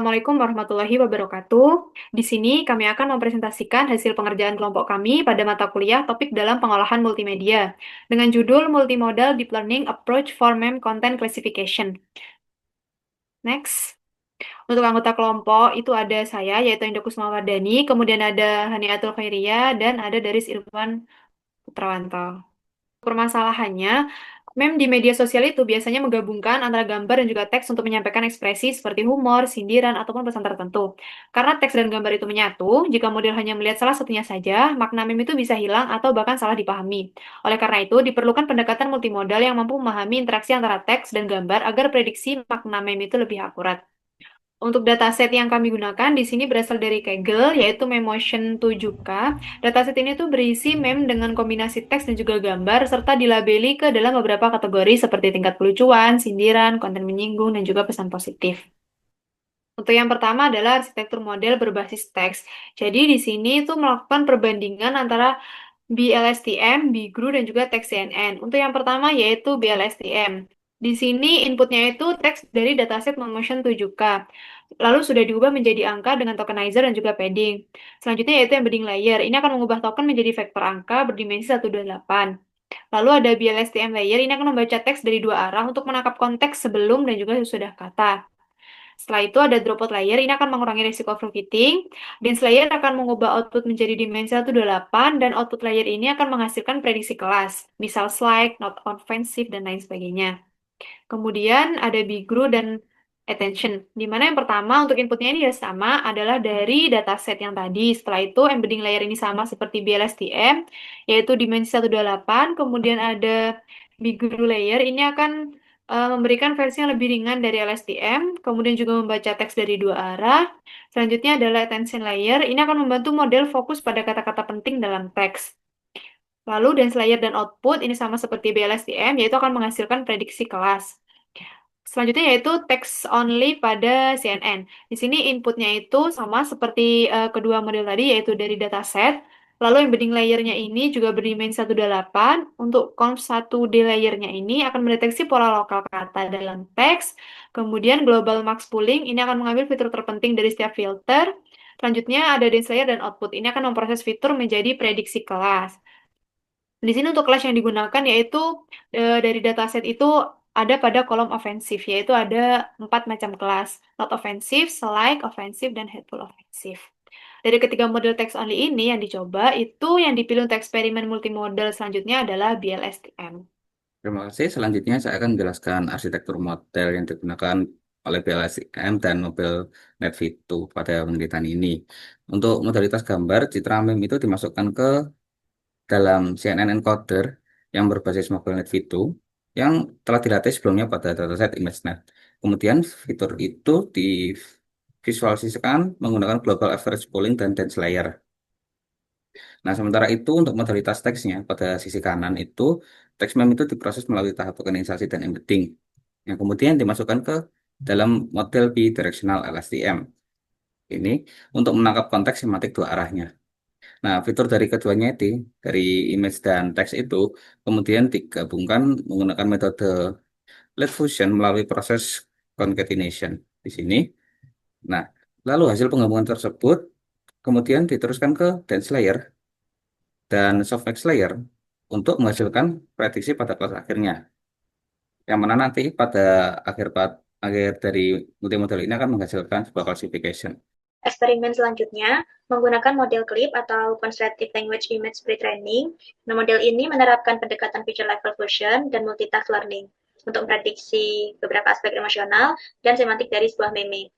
Assalamualaikum warahmatullahi wabarakatuh. Di sini kami akan mempresentasikan hasil pengerjaan kelompok kami pada mata kuliah topik dalam pengolahan multimedia dengan judul Multimodal Deep Learning Approach for Meme Content Classification. Next. Untuk anggota kelompok itu ada saya, yaitu Indah Kusmawardani, kemudian ada Haniatul Khairia, dan ada Daris Irfan Putrawanto. Permasalahannya, meme di media sosial itu biasanya menggabungkan antara gambar dan juga teks untuk menyampaikan ekspresi seperti humor, sindiran, ataupun pesan tertentu. Karena teks dan gambar itu menyatu, jika model hanya melihat salah satunya saja, makna meme itu bisa hilang atau bahkan salah dipahami. Oleh karena itu, diperlukan pendekatan multimodal yang mampu memahami interaksi antara teks dan gambar agar prediksi makna meme itu lebih akurat. Untuk dataset yang kami gunakan di sini berasal dari Kaggle, yaitu Memotion 7K. Dataset ini tuh berisi meme dengan kombinasi teks dan juga gambar, serta dilabeli ke dalam beberapa kategori seperti tingkat kelucuan, sindiran, konten menyinggung, dan juga pesan positif. Untuk yang pertama adalah arsitektur model berbasis teks. Jadi di sini itu melakukan perbandingan antara BLSTM, BGRU, dan juga teks CNN. Untuk yang pertama yaitu BLSTM. Di sini inputnya itu teks dari dataset Motion 7K. Lalu sudah diubah menjadi angka dengan tokenizer dan juga padding. Selanjutnya yaitu embedding layer. Ini akan mengubah token menjadi vektor angka berdimensi 128. Lalu ada BLSTM layer. Ini akan membaca teks dari dua arah untuk menangkap konteks sebelum dan juga sesudah kata. Setelah itu ada dropout layer, ini akan mengurangi risiko overfitting. Dense layer akan mengubah output menjadi dimensi 128, dan output layer ini akan menghasilkan prediksi kelas, misal slide, not offensive, dan lain sebagainya. Kemudian ada Bigru dan attention, di mana yang pertama untuk inputnya ini ya sama adalah dari dataset yang tadi. Setelah itu embedding layer ini sama seperti BLSTM, yaitu dimensi 128. Kemudian ada Bigru layer, ini akan memberikan versi yang lebih ringan dari LSTM, kemudian juga membaca teks dari dua arah. Selanjutnya adalah attention layer, ini akan membantu model fokus pada kata-kata penting dalam teks. Lalu dense layer dan output ini sama seperti BLSTM, yaitu akan menghasilkan prediksi kelas. Selanjutnya yaitu text only pada CNN. Di sini inputnya itu sama seperti kedua model tadi, yaitu dari dataset. Lalu embedding layernya ini juga berdimensi 128. Untuk conv 1D layernya ini akan mendeteksi pola lokal kata dalam teks. Kemudian global max pooling ini akan mengambil fitur terpenting dari setiap filter. Selanjutnya ada dense layer dan output. Ini akan memproses fitur menjadi prediksi kelas. Di sini untuk kelas yang digunakan yaitu dari dataset itu ada pada kolom ofensif, yaitu ada 4 macam kelas. Not offensive, select, offensive, dan hateful offensive. Dari ketiga model text only ini yang dicoba, itu yang dipilih untuk eksperimen multimodal selanjutnya adalah BLSTM. Terima kasih. Selanjutnya saya akan menjelaskan arsitektur model yang digunakan oleh BLSM dan Nobel NetV2 pada penelitian ini. Untuk modalitas gambar, citra meme itu dimasukkan ke dalam CNN encoder yang berbasis Nobel NetV2 yang telah dilatih sebelumnya pada dataset ImageNet. Kemudian fitur itu divisualisasikan menggunakan Global Average Pooling dan Dense Layer. Nah, sementara itu untuk modalitas teksnya pada sisi kanan itu teks meme itu diproses melalui tahap tokenisasi dan embedding yang kemudian dimasukkan ke dalam model bidirectional LSTM. Ini untuk menangkap konteks semantik dua arahnya. Nah, fitur dari keduanya itu dari image dan teks itu kemudian digabungkan menggunakan metode late fusion melalui proses concatenation di sini. Nah, lalu hasil penggabungan tersebut kemudian diteruskan ke dense layer dan softmax layer untuk menghasilkan prediksi pada kelas akhirnya. Yang mana nanti pada akhir dari multimodal ini akan menghasilkan sebuah classification. Eksperimen selanjutnya menggunakan model CLIP atau Constructive Language Image Pre-training. Nah, model ini menerapkan pendekatan feature level fusion dan multitask learning untuk memprediksi beberapa aspek emosional dan semantik dari sebuah meme.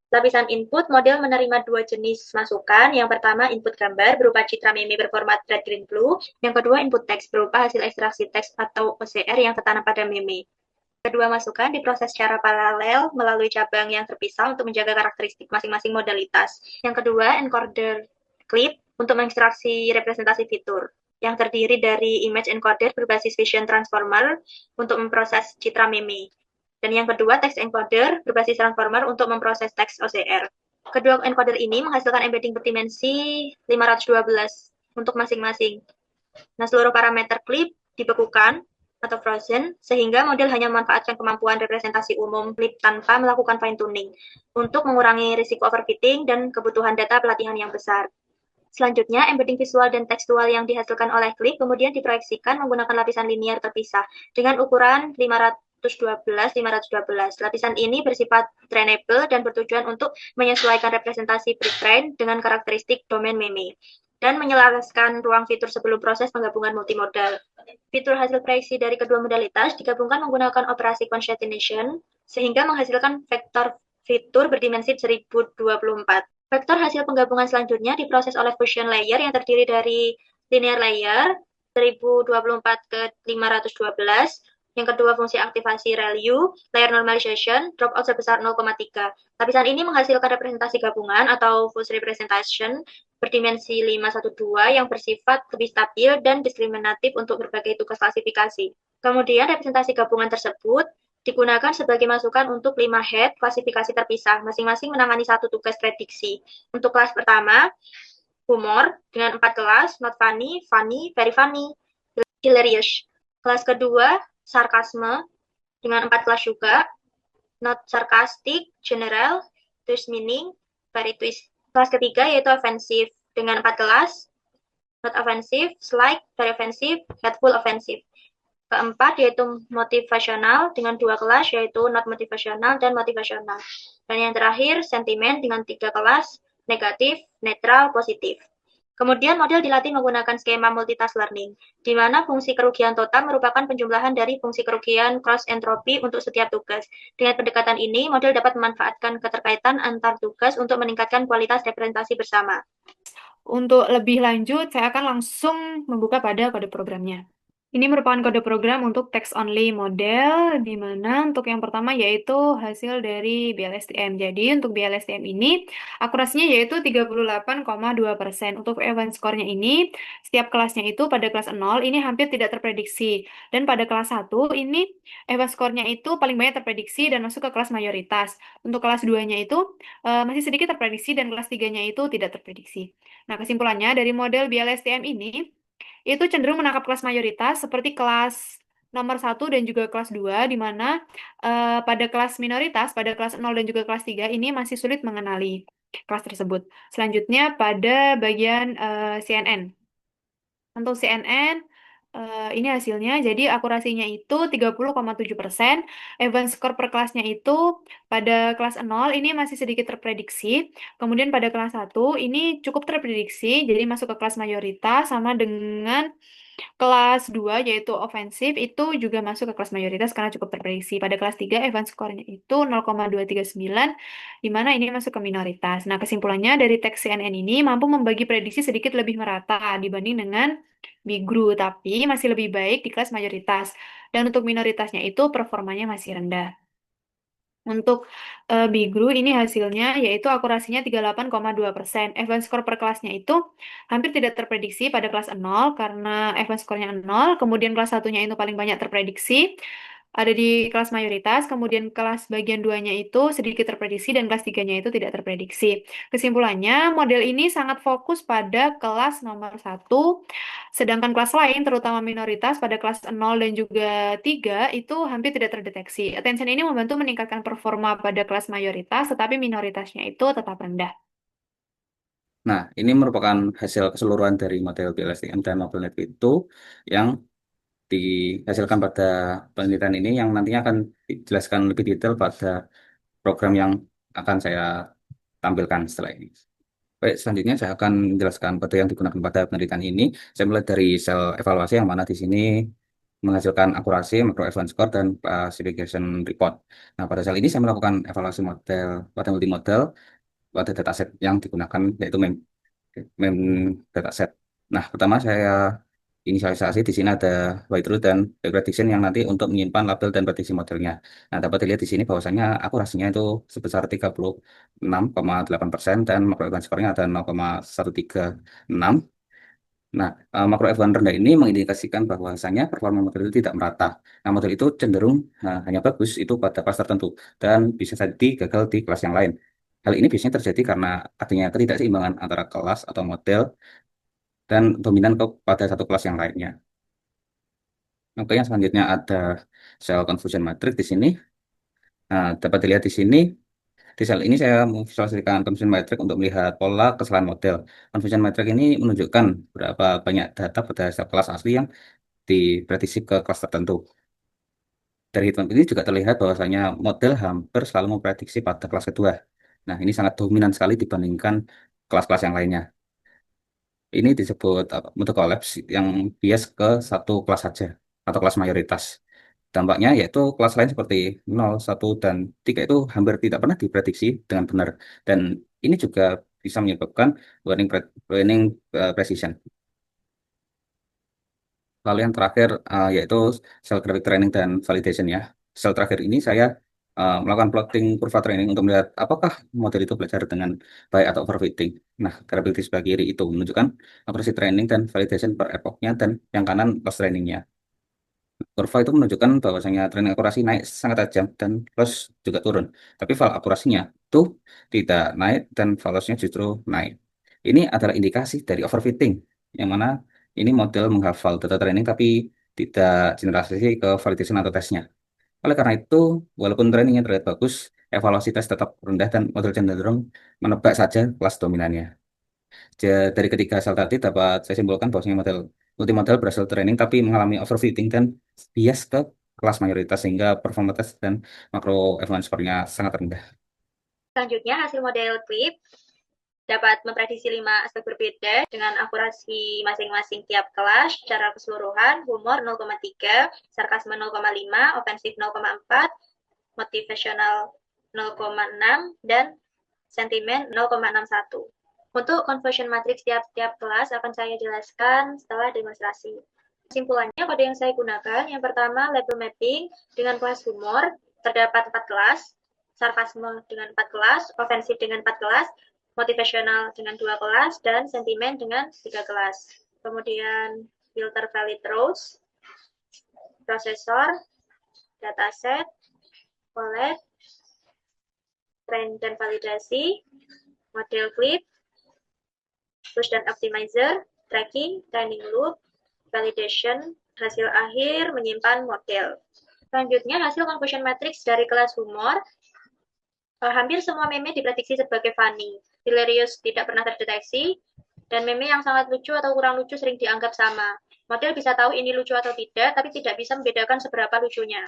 Lapisan input, model menerima dua jenis masukan. Yang pertama, input gambar berupa citra meme berformat red, green, blue. Yang kedua, input teks berupa hasil ekstraksi teks atau OCR yang tertanam pada meme. Kedua masukan diproses secara paralel melalui cabang yang terpisah untuk menjaga karakteristik masing-masing modalitas. Yang kedua, encoder clip untuk mengekstraksi representasi fitur yang terdiri dari image encoder berbasis vision transformer untuk memproses citra meme. Dan yang kedua, text encoder berbasis transformer untuk memproses teks OCR. Kedua encoder ini menghasilkan embedding berdimensi 512 untuk masing-masing. Nah, seluruh parameter clip dibekukan atau frozen, sehingga model hanya memanfaatkan kemampuan representasi umum clip tanpa melakukan fine tuning untuk mengurangi risiko overfitting dan kebutuhan data pelatihan yang besar. Selanjutnya, embedding visual dan tekstual yang dihasilkan oleh klip kemudian diproyeksikan menggunakan lapisan linear terpisah dengan ukuran 512-512. Lapisan ini bersifat trainable dan bertujuan untuk menyesuaikan representasi pretrain dengan karakteristik domain meme dan menyelaraskan ruang fitur sebelum proses penggabungan multimodal. Fitur hasil proyeksi dari kedua modalitas digabungkan menggunakan operasi concatenation sehingga menghasilkan vektor fitur berdimensi 1024. Vektor hasil penggabungan selanjutnya diproses oleh fusion layer yang terdiri dari linear layer 1024 ke 512, yang kedua fungsi aktivasi ReLU, layer normalization, dropout sebesar 0,3. Lapisan ini menghasilkan representasi gabungan atau fuzz representation berdimensi 512 yang bersifat lebih stabil dan diskriminatif untuk berbagai tugas klasifikasi. Kemudian representasi gabungan tersebut digunakan sebagai masukan untuk 5 head klasifikasi terpisah, masing-masing menangani satu tugas prediksi. Untuk kelas pertama, humor dengan 4 kelas, not funny, funny, very funny, hilarious. Kelas kedua, sarkasme dengan 4 kelas juga, not sarcastic, general, twist meaning, very twist. Kelas ketiga yaitu offensive dengan 4 kelas, not offensive, slight, very offensive, hateful, offensive. Keempat yaitu motivasional dengan 2 kelas yaitu not motivasional dan motivasional. Dan yang terakhir sentimen dengan 3 kelas, negatif, netral, positif. Kemudian model dilatih menggunakan skema multitask learning, di mana fungsi kerugian total merupakan penjumlahan dari fungsi kerugian cross entropy untuk setiap tugas. Dengan pendekatan ini, model dapat memanfaatkan keterkaitan antar tugas untuk meningkatkan kualitas representasi bersama. Untuk lebih lanjut, saya akan langsung membuka pada kode programnya. Ini merupakan kode program untuk text only model, di mana untuk yang pertama yaitu hasil dari BLSTM. Jadi untuk BLSTM ini akurasinya yaitu 38,2%. Untuk event score-nya ini, setiap kelasnya itu pada kelas 0 ini hampir tidak terprediksi. Dan pada kelas 1 ini event score-nya itu paling banyak terprediksi dan masuk ke kelas mayoritas. Untuk kelas 2-nya itu masih sedikit terprediksi dan kelas 3-nya itu tidak terprediksi. Nah, kesimpulannya dari model BLSTM ini itu cenderung menangkap kelas mayoritas seperti kelas nomor 1 dan juga kelas 2, di mana pada kelas minoritas, pada kelas 0 dan juga kelas 3 ini masih sulit mengenali kelas tersebut. Selanjutnya pada bagian CNN. Untuk CNN, ini hasilnya, jadi akurasinya itu 30,7%, event score per kelasnya itu pada kelas 0 ini masih sedikit terprediksi, kemudian pada kelas 1 ini cukup terprediksi, jadi masuk ke kelas mayoritas, sama dengan kelas 2 yaitu ofensif itu juga masuk ke kelas mayoritas karena cukup terprediksi. Pada kelas 3 event score-nya itu 0,239 di mana ini masuk ke minoritas. Nah, kesimpulannya dari teks CNN ini mampu membagi prediksi sedikit lebih merata dibanding dengan Bigru, tapi masih lebih baik di kelas mayoritas. Dan untuk minoritasnya itu performanya masih rendah. Untuk Bigru ini hasilnya yaitu akurasinya 38,2%. Event score per kelasnya itu hampir tidak terprediksi pada kelas 0 karena event score-nya 0, kemudian kelas satunya itu paling banyak terprediksi ada di kelas mayoritas, kemudian kelas bagian 2-nya itu sedikit terprediksi dan kelas 3-nya itu tidak terprediksi. Kesimpulannya, model ini sangat fokus pada kelas nomor 1, sedangkan kelas lain, terutama minoritas pada kelas 0 dan juga 3, itu hampir tidak terdeteksi. Attention ini membantu meningkatkan performa pada kelas mayoritas, tetapi minoritasnya itu tetap rendah. Nah, ini merupakan hasil keseluruhan dari model BLSTM dan MapleNet itu yang dihasilkan pada penelitian ini yang nantinya akan dijelaskan lebih detail pada program yang akan saya tampilkan setelah ini. Baik, selanjutnya saya akan menjelaskan kode yang digunakan pada penelitian ini. Saya mulai dari sel evaluasi yang mana di sini menghasilkan akurasi, macro event score, dan classification report. Nah, pada sel ini saya melakukan evaluasi model pada multimodal pada dataset yang digunakan yaitu mem dataset. Nah, pertama saya inisialisasi di sini ada white truth dan black prediction yang nanti untuk menyimpan label dan prediksi modelnya. Nah, dapat dilihat di sini bahwasanya akurasinya itu sebesar 36,8% dan makro event score-nya ada 0,136. Nah, makro F1 rendah ini mengindikasikan bahwasanya performa model itu tidak merata. Nah, model itu cenderung hanya bagus itu pada kelas tertentu dan bisa jadi gagal di kelas yang lain. Hal ini biasanya terjadi karena adanya ketidakseimbangan antara kelas atau model dan dominan kepada satu kelas yang lainnya. Oke, yang selanjutnya ada sel confusion matrix di sini. Nah, dapat dilihat di sini, di sel ini saya memvisualisasikan confusion matrix untuk melihat pola kesalahan model. Confusion matrix ini menunjukkan berapa banyak data pada sel kelas asli yang diprediksi ke kelas tertentu. Dari hitungan ini juga terlihat bahwasanya model hampir selalu memprediksi pada kelas kedua. Nah, ini sangat dominan sekali dibandingkan kelas-kelas yang lainnya. Ini disebut mutu kolaps yang bias ke satu kelas saja atau kelas mayoritas. Dampaknya yaitu kelas lain seperti 0, 1, dan 3 itu hampir tidak pernah diprediksi dengan benar. Dan ini juga bisa menyebabkan learning precision. Lalu yang terakhir yaitu cell graphic training dan validation ya. Sel terakhir ini saya melakukan plotting kurva training untuk melihat apakah model itu belajar dengan baik atau overfitting. Nah, grafik di sebelah kiri itu menunjukkan akurasi training dan validation per epochnya dan yang kanan loss trainingnya. Kurva itu menunjukkan bahwasanya tren akurasi naik sangat tajam dan loss juga turun. Tapi val akurasinya itu tidak naik dan val lossnya justru naik. Ini adalah indikasi dari overfitting, yang mana ini model menghafal data training tapi tidak generalisasi ke validation atau tesnya. Oleh karena itu, walaupun trainingnya terlihat bagus, evaluasi tes tetap rendah dan model cenderung menebak saja kelas dominannya. Dari ketiga hal tadi dapat saya simpulkan bahwasanya model multimodal berhasil training tapi mengalami overfitting dan bias ke kelas mayoritas sehingga performa tes dan makro efficiency score-nya sangat rendah. Selanjutnya, hasil model CLIP dapat memprediksi 5 aspek berbeda dengan akurasi masing-masing tiap kelas secara keseluruhan, humor 0,3, sarkasme 0,5, ofensif 0,4, motivasional 0,6, dan sentimen 0,61. Untuk conversion matrix tiap-tiap kelas akan saya jelaskan setelah demonstrasi. Kesimpulannya, kode yang saya gunakan, yang pertama label mapping dengan kelas humor, terdapat 4 kelas, sarkasme dengan 4 kelas, ofensif dengan 4 kelas, motivasional dengan 2 kelas, dan sentimen dengan 3 kelas. Kemudian filter valid rows, prosesor, dataset, OLED, train dan validasi, model clip, push dan optimizer, tracking, training loop, validation, hasil akhir, menyimpan model. Selanjutnya, hasil conversion matrix dari kelas humor. Hampir semua meme diprediksi sebagai funny. Hilarious tidak pernah terdeteksi, dan meme yang sangat lucu atau kurang lucu sering dianggap sama. Model bisa tahu ini lucu atau tidak, tapi tidak bisa membedakan seberapa lucunya.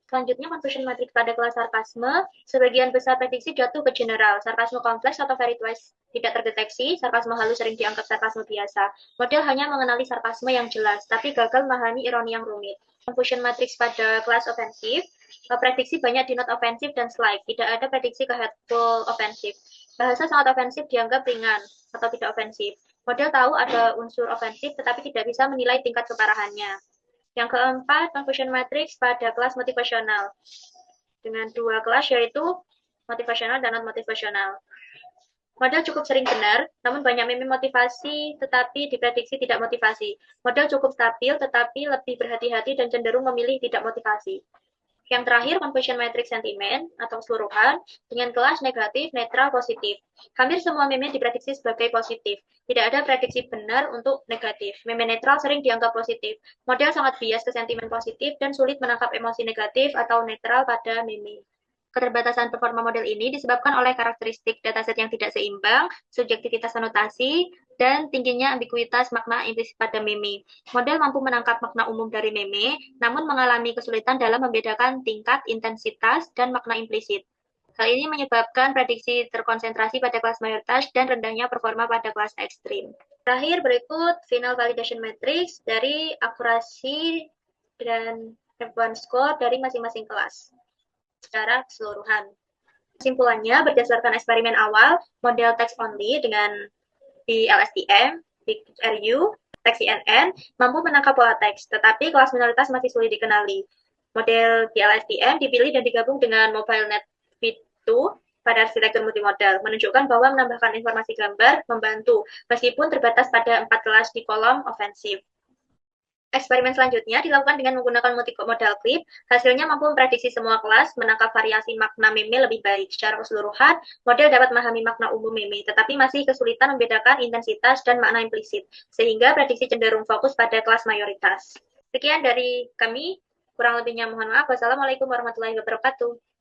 Selanjutnya, conversion matrix pada kelas sarkasme, sebagian besar prediksi jatuh ke general. Sarkasme kompleks atau very twice tidak terdeteksi, sarkasme halus sering dianggap sarkasme biasa. Model hanya mengenali sarkasme yang jelas, tapi gagal memahami ironi yang rumit. Confusion matrix pada kelas ofensif, prediksi banyak di not ofensif dan slide. Tidak ada prediksi ke hateful ofensif. Bahasa sangat ofensif dianggap ringan atau tidak ofensif. Model tahu ada unsur ofensif, tetapi tidak bisa menilai tingkat keparahannya. Yang keempat, confusion matrix pada kelas motivasional. Dengan 2 kelas yaitu motivasional dan non-motivasional. Model cukup sering benar, namun banyak meme motivasi tetapi diprediksi tidak motivasi. Model cukup stabil tetapi lebih berhati-hati dan cenderung memilih tidak motivasi. Yang terakhir, confusion matrix sentimen atau keseluruhan dengan kelas negatif, netral, positif. Hampir semua meme diprediksi sebagai positif. Tidak ada prediksi benar untuk negatif. Meme netral sering dianggap positif. Model sangat bias ke sentimen positif dan sulit menangkap emosi negatif atau netral pada meme. Keterbatasan performa model ini disebabkan oleh karakteristik dataset yang tidak seimbang, subjektivitas anotasi, dan tingginya ambiguitas makna implisit pada meme. Model mampu menangkap makna umum dari meme, namun mengalami kesulitan dalam membedakan tingkat, intensitas, dan makna implisit. Hal ini menyebabkan prediksi terkonsentrasi pada kelas mayoritas dan rendahnya performa pada kelas ekstrim. Terakhir berikut final validation matrix dari akurasi dan F1 score dari masing-masing kelas secara keseluruhan. Kesimpulannya, berdasarkan eksperimen awal, model text only dengan di LSTM, di RU, teks CNN, mampu menangkap pola teks, tetapi kelas minoritas masih sulit dikenali. Model di LSTM dipilih dan digabung dengan MobileNet V2 pada arsitektur multimodal, menunjukkan bahwa menambahkan informasi gambar membantu, meskipun terbatas pada 4 kelas di kolom ofensif. Eksperimen selanjutnya dilakukan dengan menggunakan multimodal clip. Hasilnya mampu memprediksi semua kelas, menangkap variasi makna meme lebih baik. Secara keseluruhan, model dapat memahami makna umum meme, tetapi masih kesulitan membedakan intensitas dan makna implisit, sehingga prediksi cenderung fokus pada kelas mayoritas. Sekian dari kami, kurang lebihnya mohon maaf. Wassalamualaikum warahmatullahi wabarakatuh.